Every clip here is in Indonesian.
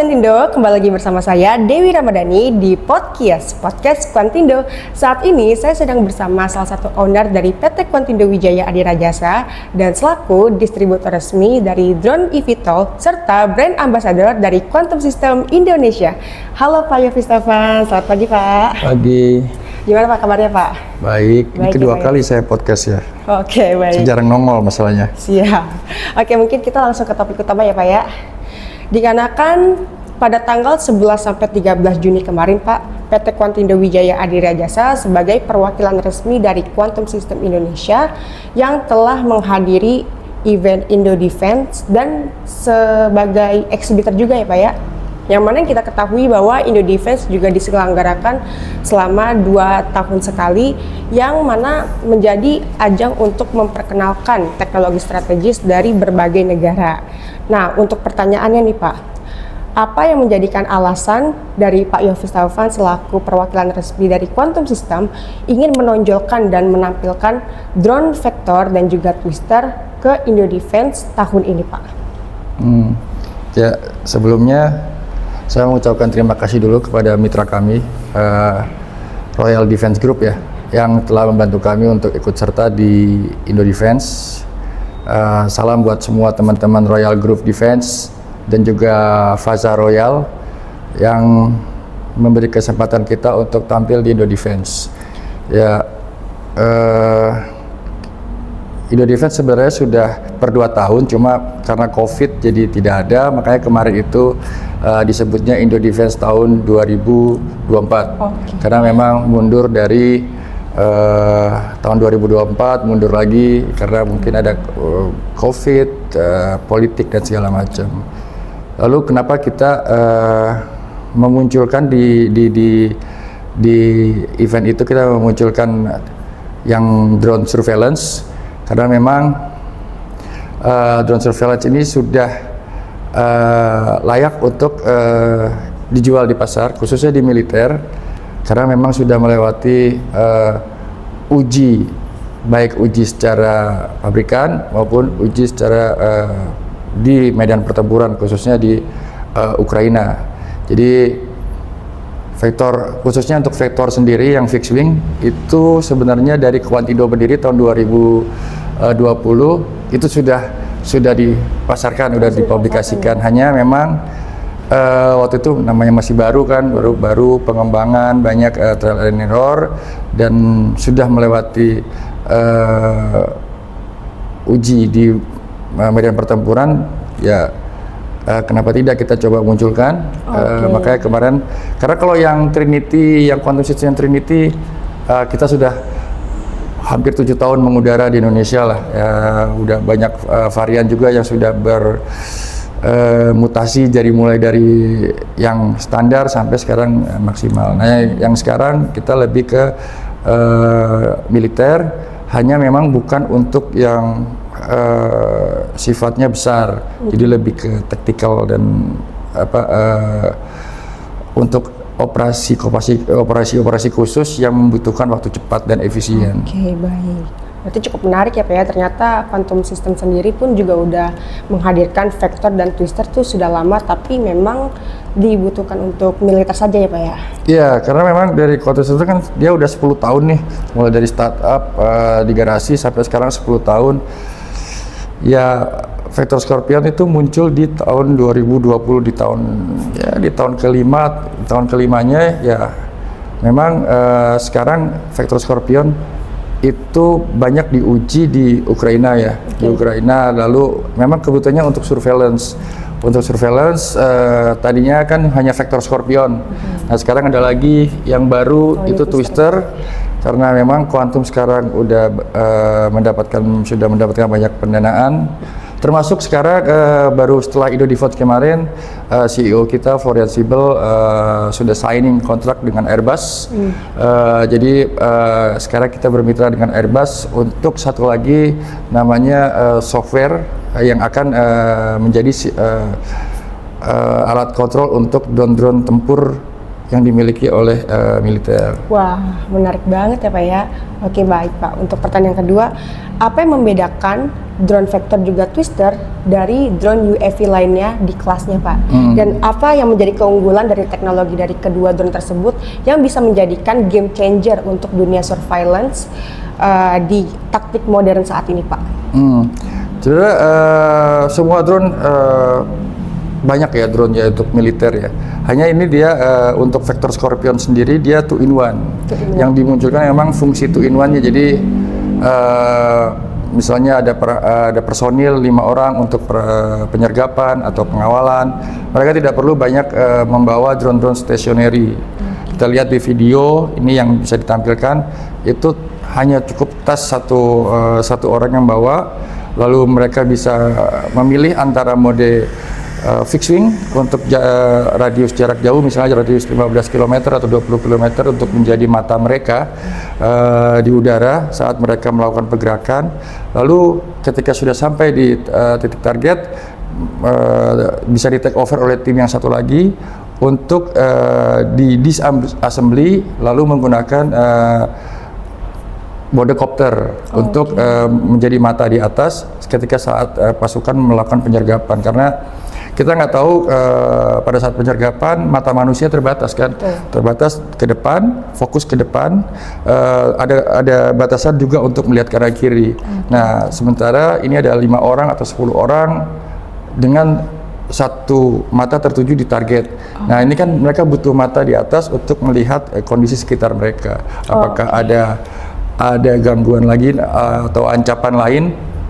Quantindo, kembali lagi bersama saya Dewi Ramadhani di Podcast Quantindo. Saat ini saya sedang bersama salah satu owner dari PT Quantindo Wijaya Adira Jasa dan selaku distributor resmi dari drone eVTOL serta brand ambassador dari Quantum System Indonesia. Halo Pak Yofi Stefan, selamat pagi Pak. Pagi. Gimana Pak kabarnya Pak? Baik, ini kedua ya, kali saya podcast ya. Oke, baik. Jarang nongol masalahnya. Siap. Oke, mungkin kita langsung ke topik utama ya Pak ya. Dikarenakan pada tanggal 11 sampai 13 Juni kemarin Pak, PT Quantindo Wijaya Adira Jasa sebagai perwakilan resmi dari Quantum System Indonesia yang telah menghadiri event Indo Defense dan sebagai eksibitor juga ya Pak ya. Yang mana kita ketahui bahwa Indo Defense juga diselenggarakan selama 2 tahun sekali, yang mana menjadi ajang untuk memperkenalkan teknologi strategis dari berbagai negara. Nah, untuk pertanyaannya nih Pak, apa yang menjadikan alasan dari Pak Yofi Stefan selaku perwakilan resmi dari Quantum System ingin menonjolkan dan menampilkan drone vektor dan juga twister ke Indo Defense tahun ini Pak? Ya, sebelumnya saya mengucapkan terima kasih dulu kepada mitra kami, Royal Defense Group ya, yang telah membantu kami untuk ikut serta di Indo Defense. Salam buat semua teman-teman Royal Group Defense dan juga Faza Royal yang memberi kesempatan kita untuk tampil di Indo Defense. Ya, Indo Defense sebenarnya sudah per 2 tahun, cuma karena COVID jadi tidak ada, makanya kemarin itu disebutnya Indo Defense tahun 2024. Karena memang mundur dari tahun 2024, mundur lagi karena mungkin ada COVID, politik dan segala macam. Lalu kenapa kita memunculkan di event itu, kita memunculkan yang drone surveillance, karena memang drone surveillance ini sudah layak untuk dijual di pasar, khususnya di militer, karena memang sudah melewati uji, baik uji secara pabrikan maupun uji secara di medan pertempuran, khususnya di Ukraina. Jadi vektor, khususnya untuk vektor sendiri yang fixed wing itu sebenarnya dari Quantindo berdiri tahun 2020 itu sudah dipasarkan, sudah dipublikasikan. Hanya memang waktu itu namanya masih baru kan, baru pengembangan, banyak trial and error, dan sudah melewati uji di medan pertempuran ya. Kenapa tidak kita coba munculkan? Makanya kemarin, karena kalau yang Trinity, yang Quantum System Trinity, kita sudah hampir 7 tahun mengudara di Indonesia lah. Ya, udah banyak varian juga yang sudah bermutasi, dari mulai dari yang standar sampai sekarang maksimal. Nah, yang sekarang kita lebih ke militer, hanya memang bukan untuk yang sifatnya besar, jadi lebih ke taktikal dan untuk operasi khusus yang membutuhkan waktu cepat dan efisien. Oke, baik. Berarti cukup menarik ya Pak ya, ternyata Quantum System sendiri pun juga udah menghadirkan vektor dan twister tuh sudah lama, tapi memang dibutuhkan untuk militer saja ya Pak ya? Iya, karena memang dari Quantum System kan dia udah 10 tahun nih, mulai dari startup di garasi sampai sekarang 10 tahun. Ya, vektor Scorpion itu muncul di tahun 2020, di tahun kelimanya ya. Memang sekarang vektor Scorpion itu banyak diuji di Ukraina ya, di Ukraina. Lalu memang kebutuhannya untuk surveillance. Untuk surveillance tadinya kan hanya vektor Scorpion. Nah, sekarang ada lagi yang baru, itu twister. Karena memang Quantum sekarang udah sudah mendapatkan banyak pendanaan, termasuk sekarang baru setelah Indo Defense kemarin, CEO kita Florian Sibel sudah signing kontrak dengan Airbus. Jadi sekarang kita bermitra dengan Airbus untuk satu lagi namanya software yang akan menjadi alat kontrol untuk drone-drone tempur yang dimiliki oleh militer. Wah, menarik banget ya Pak ya. Oke baik Pak, untuk pertanyaan kedua, apa yang membedakan drone Vector juga Twister dari drone UAV lainnya di kelasnya Pak? Dan apa yang menjadi keunggulan dari teknologi dari kedua drone tersebut yang bisa menjadikan game changer untuk dunia surveillance di taktik modern saat ini Pak? Sebenarnya semua drone banyak ya drone ya untuk militer ya. Hanya ini dia untuk Vector Scorpion sendiri dia 2-in-1. Yang dimunculkan memang fungsi 2-in-1-nya. Jadi misalnya ada personil 5 orang untuk penyergapan atau pengawalan. Mereka tidak perlu banyak membawa drone-drone stationary. Kita lihat di video ini yang bisa ditampilkan itu hanya cukup tas satu orang yang bawa. Lalu mereka bisa memilih antara mode fixed wing untuk radius jarak jauh, misalnya radius 15 km atau 20 km untuk menjadi mata mereka di udara saat mereka melakukan pergerakan. Lalu ketika sudah sampai di titik target, bisa di take over oleh tim yang satu lagi untuk di disassembly lalu menggunakan mode kopter untuk menjadi mata di atas ketika saat pasukan melakukan penyergapan, karena kita nggak tahu pada saat penyergapan mata manusia terbatas kan, terbatas ke depan, fokus ke depan, ada batasan juga untuk melihat kanan kiri. Nah sementara ini ada 5 orang atau 10 orang dengan satu mata tertuju di target. Nah ini kan mereka butuh mata di atas untuk melihat kondisi sekitar mereka. Apakah ada gangguan lagi atau ancapan lain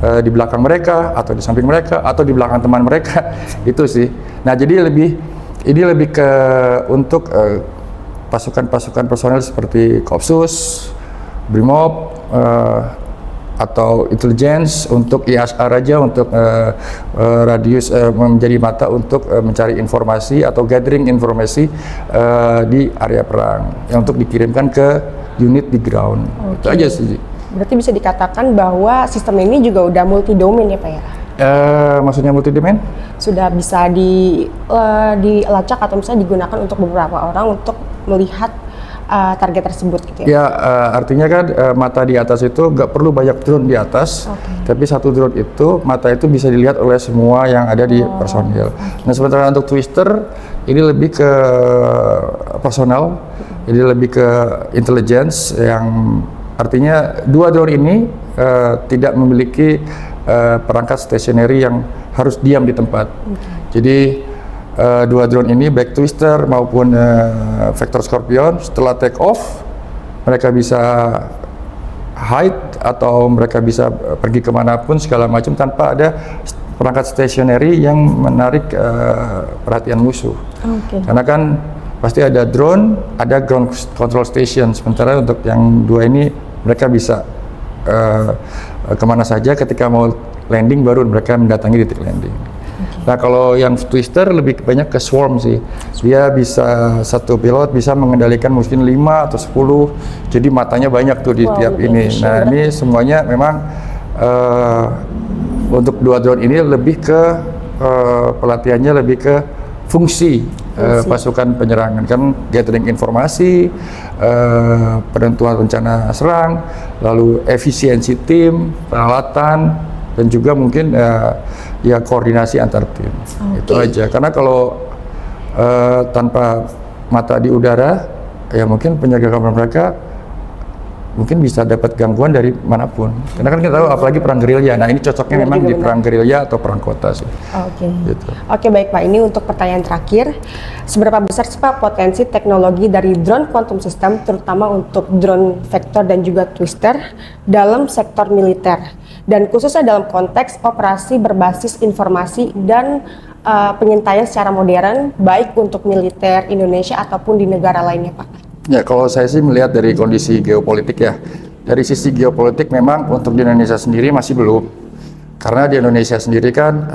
di belakang mereka atau di samping mereka atau di belakang teman mereka. Itu sih. Nah jadi ini lebih ke untuk pasukan-pasukan personel seperti Kopsus, Brimob, atau intelligence untuk ISR aja, untuk radius menjadi mata untuk mencari informasi atau gathering informasi di area perang yang untuk dikirimkan ke unit di ground. Itu aja sih. Berarti bisa dikatakan bahwa sistem ini juga udah multi domain ya Pak ya? Maksudnya multi domain? Sudah bisa dilacak atau misalnya digunakan untuk beberapa orang untuk melihat target tersebut gitu ya? Ya, artinya kan mata di atas itu nggak perlu banyak drone di atas, tapi satu drone itu mata itu bisa dilihat oleh semua yang ada di personil. Nah sementara untuk Twister ini lebih ke personal, jadi lebih ke intelligence yang artinya dua drone ini tidak memiliki perangkat stationary yang harus diam di tempat. Jadi dua drone ini baik Twister maupun Vector Scorpion setelah take off mereka bisa hide atau mereka bisa pergi kemanapun segala macam tanpa ada perangkat stationary yang menarik perhatian musuh. Karena kan pasti ada drone, ada ground control station. Sementara untuk yang dua ini mereka bisa kemana saja ketika mau landing baru mereka mendatangi titik landing. Nah kalau yang Twister lebih banyak ke swarm sih. Dia bisa satu pilot bisa mengendalikan mungkin 5 atau 10. Jadi matanya banyak tuh di tiap ini. Nah ini semuanya memang untuk dua drone ini lebih ke pelatihannya lebih ke fungsi pasukan penyerangan, kan gathering informasi, penentuan rencana serang, lalu efisiensi tim, peralatan, dan juga mungkin ya koordinasi antar tim. Itu aja. Karena kalau tanpa mata di udara, ya mungkin penyergapan mereka mungkin bisa dapat gangguan dari manapun. Karena kan kita tahu apalagi perang gerilya. Nah ini cocoknya memang di perang gerilya atau perang kota sih. Gitu. Oke baik Pak, ini untuk pertanyaan terakhir. Seberapa besar sih Pak potensi teknologi dari drone quantum system terutama untuk drone Vector dan juga Twister dalam sektor militer dan khususnya dalam konteks operasi berbasis informasi dan pengintaian secara modern baik untuk militer Indonesia ataupun di negara lainnya Pak? Ya, kalau saya sih melihat dari kondisi geopolitik ya. Dari sisi geopolitik memang untuk di Indonesia sendiri masih belum. Karena di Indonesia sendiri kan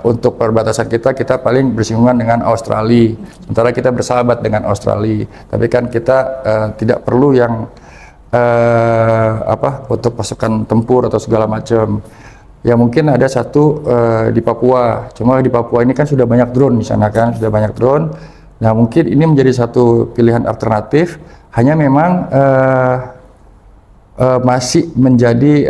untuk perbatasan kita paling bersinggungan dengan Australia. Sementara kita bersahabat dengan Australia. Tapi kan kita tidak perlu yang untuk pasukan tempur atau segala macam. Ya mungkin ada satu di Papua. Cuma di Papua ini kan sudah banyak drone di sana kan, sudah banyak drone. Nah, mungkin ini menjadi satu pilihan alternatif, hanya memang masih menjadi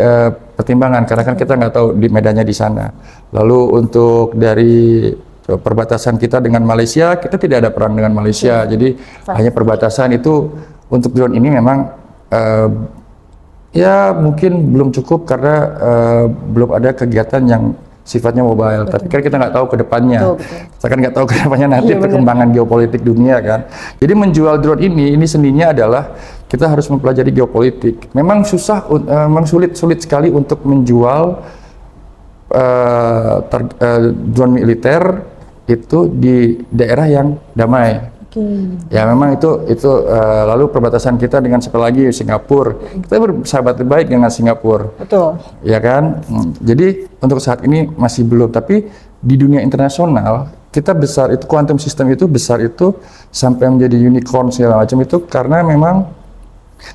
pertimbangan karena kan kita nggak tahu di medannya di sana. Lalu untuk dari perbatasan kita dengan Malaysia, kita tidak ada perang dengan Malaysia, jadi hanya perbatasan itu untuk drone ini memang ya mungkin belum cukup karena belum ada kegiatan yang sifatnya mobile. Tapi kan kita nggak tahu ke depannya. Kita kan nggak tahu ke depannya nanti perkembangan geopolitik dunia kan. Jadi menjual drone ini seninya adalah kita harus mempelajari geopolitik. Memang susah, memang sulit sekali untuk menjual drone militer itu di daerah yang damai. Ya memang itu lalu perbatasan kita dengan siapa lagi Singapura, kita bersahabat baik dengan Singapura. Betul. Ya kan. Jadi untuk saat ini masih belum, tapi di dunia internasional kita besar itu, quantum system itu besar itu sampai menjadi unicorn segala macam itu karena memang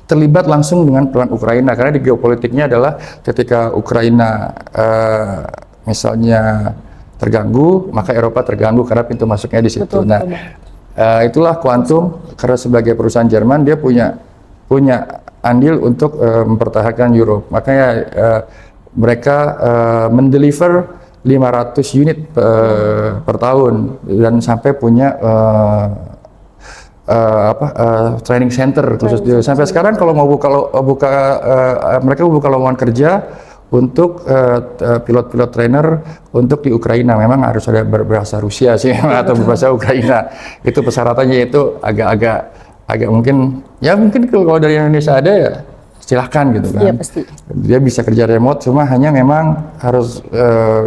terlibat langsung dengan peran Ukraina, karena di geopolitiknya adalah ketika Ukraina misalnya terganggu, maka Eropa terganggu karena pintu masuknya di situ. Betul, nah, itulah kuantum, karena sebagai perusahaan Jerman dia punya andil untuk mempertahankan Europe. Makanya mereka mendeliver 500 unit per tahun dan sampai punya training center khusus. Sampai sekarang kalau mau mereka buka lowongan kerja untuk pilot-pilot trainer untuk di Ukraina. Memang harus ada berbahasa Rusia sih atau berbahasa Ukraina. Itu persyaratannya, itu agak mungkin kalau dari Indonesia ada ya silahkan gitu kan. Iya pasti. Dia bisa kerja remote, cuma hanya memang harus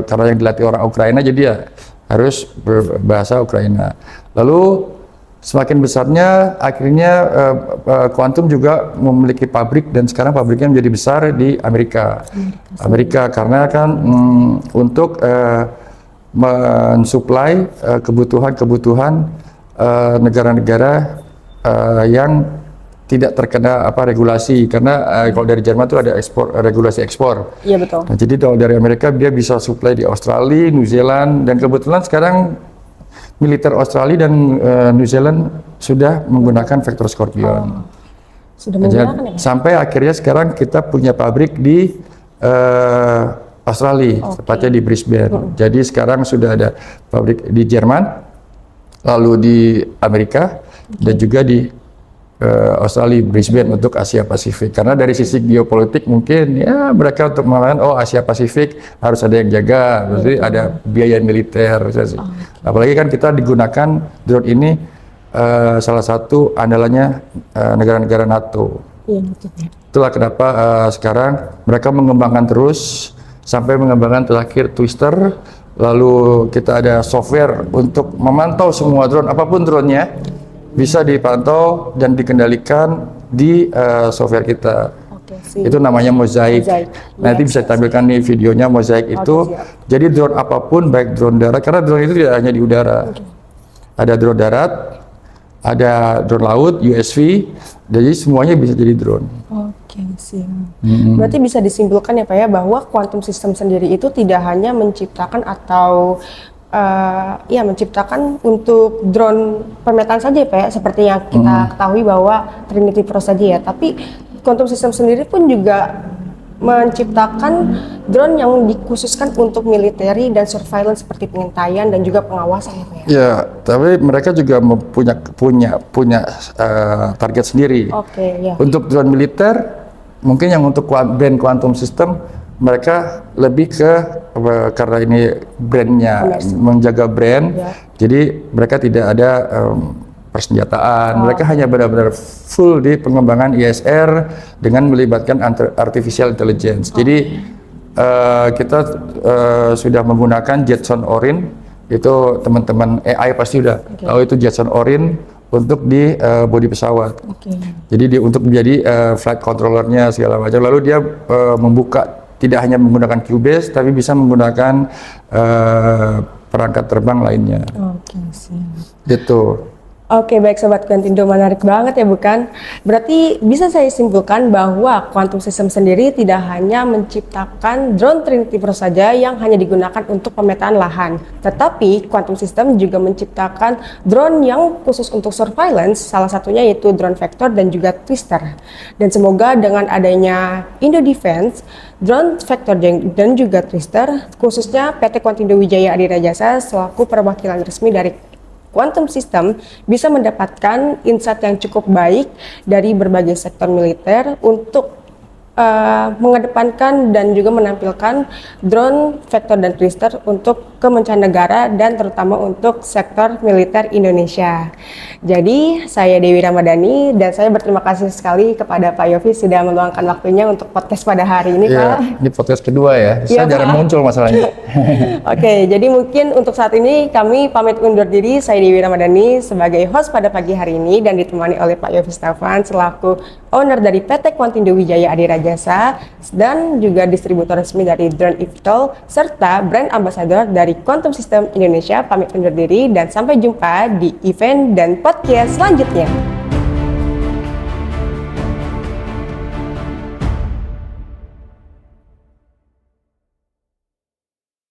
karena yang dilatih orang Ukraina jadi ya harus berbahasa Ukraina. Lalu semakin besarnya akhirnya Quantum juga memiliki pabrik dan sekarang pabriknya menjadi besar di Amerika karena kan untuk mensuplai kebutuhan negara-negara yang tidak terkena regulasi, karena kalau dari Jerman itu ada regulasi ekspor. Iya betul. Nah, jadi kalau dari Amerika dia bisa supply di Australia, New Zealand, dan kebetulan sekarang militer Australia dan New Zealand sudah menggunakan Vector Scorpion. Sudah menggunakan ya? Sampai akhirnya sekarang kita punya pabrik di Australia, tepatnya di Brisbane. Jadi sekarang sudah ada pabrik di Jerman, lalu di Amerika, dan juga di Australia, Brisbane untuk Asia Pasifik. Karena dari sisi geopolitik mungkin ya mereka untuk mengatakan Asia Pasifik harus ada yang jaga, berarti ada biaya militer. Apalagi kan kita digunakan drone ini salah satu andalannya negara-negara NATO. Iya betul. Itulah kenapa sekarang mereka mengembangkan terus sampai mengembangkan terakhir Twister. Lalu kita ada software untuk memantau semua drone, apapun drone-nya bisa dipantau dan dikendalikan di software kita. Itu namanya Mosaic. Nanti bisa ditampilkan nih videonya Mosaic itu. Jadi drone apapun, baik drone darat, karena drone itu tidak hanya di udara. Ada drone darat, ada drone laut, USV, jadi semuanya bisa jadi drone. Siap. Berarti bisa disimpulkan ya Pak ya, bahwa quantum system sendiri itu tidak hanya menciptakan atau menciptakan untuk drone pemetaan saja ya Pak ya, seperti yang kita ketahui bahwa Trinity Pro saja ya, tapi quantum system sendiri pun juga menciptakan drone yang dikhususkan untuk military dan surveillance seperti pengintaian dan juga pengawasan ya Pak ya. Ya, tapi mereka juga punya target sendiri. Untuk drone militer, mungkin yang untuk brand quantum system mereka lebih ke karena ini brandnya menjaga brand, jadi mereka tidak ada persenjataan. Mereka hanya benar-benar full di pengembangan ISR dengan melibatkan artificial intelligence. Jadi kita sudah menggunakan Jetson Orin, itu teman-teman AI pasti udah tahu itu Jetson Orin untuk di bodi pesawat. Jadi dia untuk menjadi flight controllernya segala macam. Lalu dia membuka, tidak hanya menggunakan Cubase, tapi bisa menggunakan perangkat terbang lainnya. Gitu. Oke, baik Sobat Quantindo, menarik banget ya bukan? Berarti bisa saya simpulkan bahwa Quantum System sendiri tidak hanya menciptakan drone Trinity Pro saja yang hanya digunakan untuk pemetaan lahan, tetapi Quantum System juga menciptakan drone yang khusus untuk surveillance, salah satunya yaitu drone Vector dan juga Twister. Dan semoga dengan adanya Indo Defense, drone Vector dan juga Twister, khususnya PT Quantindo Wijaya Adira Jasa selaku perwakilan resmi dari Quantum System bisa mendapatkan insight yang cukup baik dari berbagai sektor militer untuk mengedepankan dan juga menampilkan drone Vector dan Twister untuk ke mancanegara dan terutama untuk sektor militer Indonesia. Jadi saya Dewi Ramadhani dan saya berterima kasih sekali kepada Pak Yofi sudah meluangkan waktunya untuk podcast pada hari ini, Pak. Ini podcast kedua ya, saya Iya, jarang Pak. muncul masalahnya. Oke, jadi mungkin untuk saat ini kami pamit undur diri. Saya Dewi Ramadhani sebagai host pada pagi hari ini dan ditemani oleh Pak Yofi Stefan selaku owner dari PT Quantindo Wijaya Adira Jasa dan juga distributor resmi dari Drone eVTOL serta brand ambassador dari Quantum System Indonesia. Pamit undur diri dan sampai jumpa di event dan podcast selanjutnya.